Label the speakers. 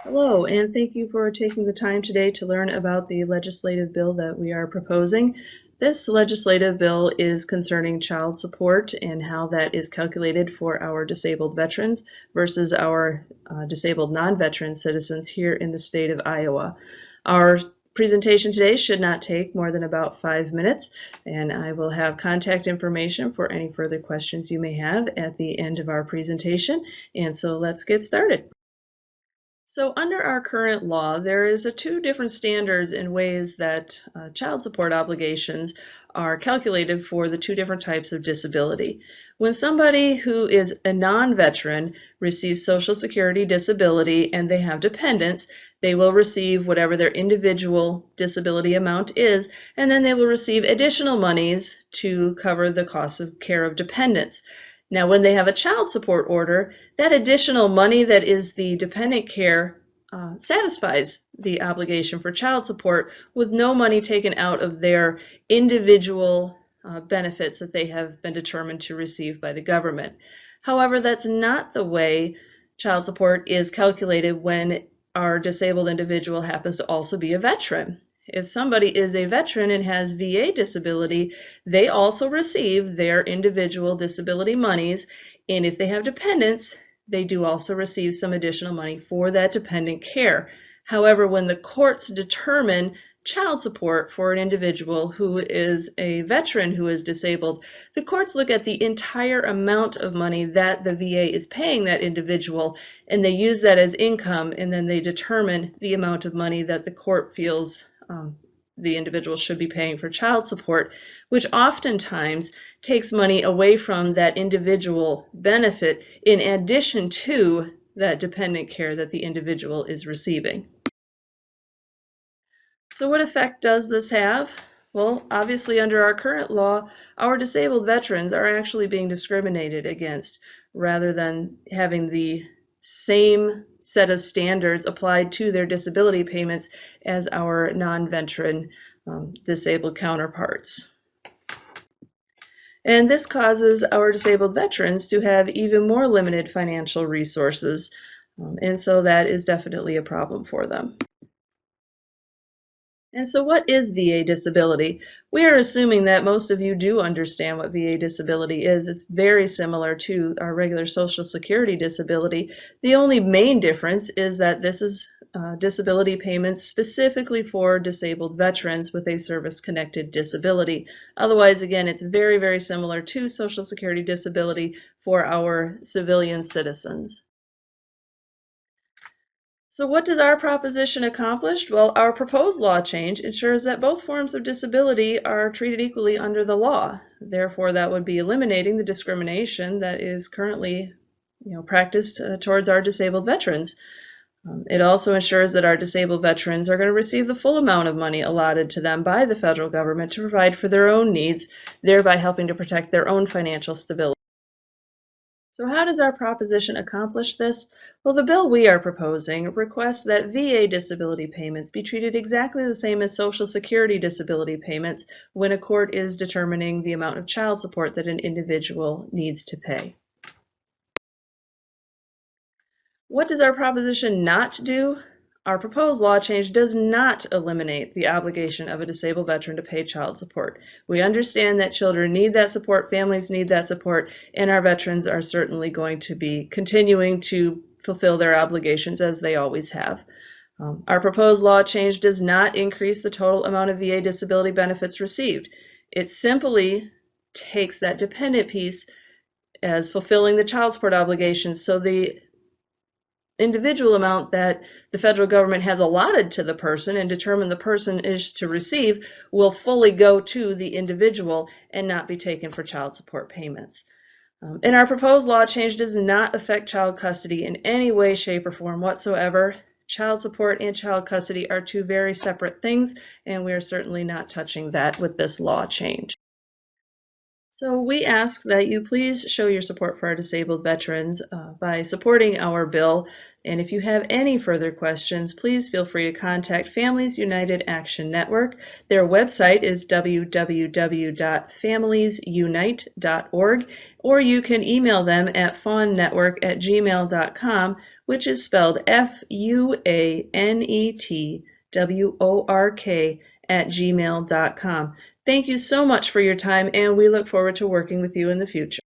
Speaker 1: Hello, and thank you for taking the time today to learn about the legislative bill that we are proposing. This legislative bill is concerning child support and how that is calculated for our disabled veterans versus our disabled non-veteran citizens here in the state of Iowa. Our presentation today should not take more than about 5 minutes, and I will have contact information for any further questions you may have at the end of our presentation. And so let's get started. So under our current law, there is two different standards and ways that child support obligations are calculated for the two different types of disability. When somebody who is a non-veteran receives Social Security disability and they have dependents, they will receive whatever their individual disability amount is, and then they will receive additional monies to cover the cost of care of dependents. Now, when they have a child support order, that additional money that is the dependent care satisfies the obligation for child support with no money taken out of their individual benefits that they have been determined to receive by the government. However, that's not the way child support is calculated when our disabled individual happens to also be a veteran. If somebody is a veteran and has VA disability, they also receive their individual disability monies, and if they have dependents, they do also receive some additional money for that dependent care. However, when the courts determine child support for an individual who is a veteran who is disabled, the courts look at the entire amount of money that the VA is paying that individual, and they use that as income, and then they determine the amount of money that the court feels the individual should be paying for child support, which oftentimes takes money away from that individual benefit in addition to that dependent care that the individual is receiving. So what effect does this have? Well, obviously under our current law, our disabled veterans are actually being discriminated against rather than having the same set of standards applied to their disability payments as our non-veteran disabled counterparts. And this causes our disabled veterans to have even more limited financial resources, and so that is definitely a problem for them. And so what is VA disability? We are assuming that most of you do understand what VA disability is. It's very similar to our regular Social Security disability. The only main difference is that this is disability payments specifically for disabled veterans with a service-connected disability. Otherwise, again, it's very, very similar to Social Security disability for our civilian citizens. So what does our proposition accomplish? Well, our proposed law change ensures that both forms of disability are treated equally under the law. Therefore, that would be eliminating the discrimination that is currently practiced towards our disabled veterans. It also ensures that our disabled veterans are going to receive the full amount of money allotted to them by the federal government to provide for their own needs, thereby helping to protect their own financial stability. So how does our proposition accomplish this? Well, the bill we are proposing requests that VA disability payments be treated exactly the same as Social Security disability payments when a court is determining the amount of child support that an individual needs to pay. What does our proposition not do? Our proposed law change does not eliminate the obligation of a disabled veteran to pay child support. We understand that children need that support, families need that support, and our veterans are certainly going to be continuing to fulfill their obligations as they always have. Our proposed law change does not increase the total amount of VA disability benefits received. It simply takes that dependent piece as fulfilling the child support obligations, so the individual amount that the federal government has allotted to the person and determined the person is to receive will fully go to the individual and not be taken for child support payments. And our proposed law change does not affect child custody in any way, shape, or form whatsoever. Child support and child custody are two very separate things, and we are certainly not touching that with this law change. So we ask that you please show your support for our disabled veterans by supporting our bill. And if you have any further questions, please feel free to contact Families United Action Network. Their website is www.familiesunite.org, or you can email them at fawnetwork@gmail.com, which is spelled FUANETWORK @gmail.com. Thank you so much for your time, and we look forward to working with you in the future.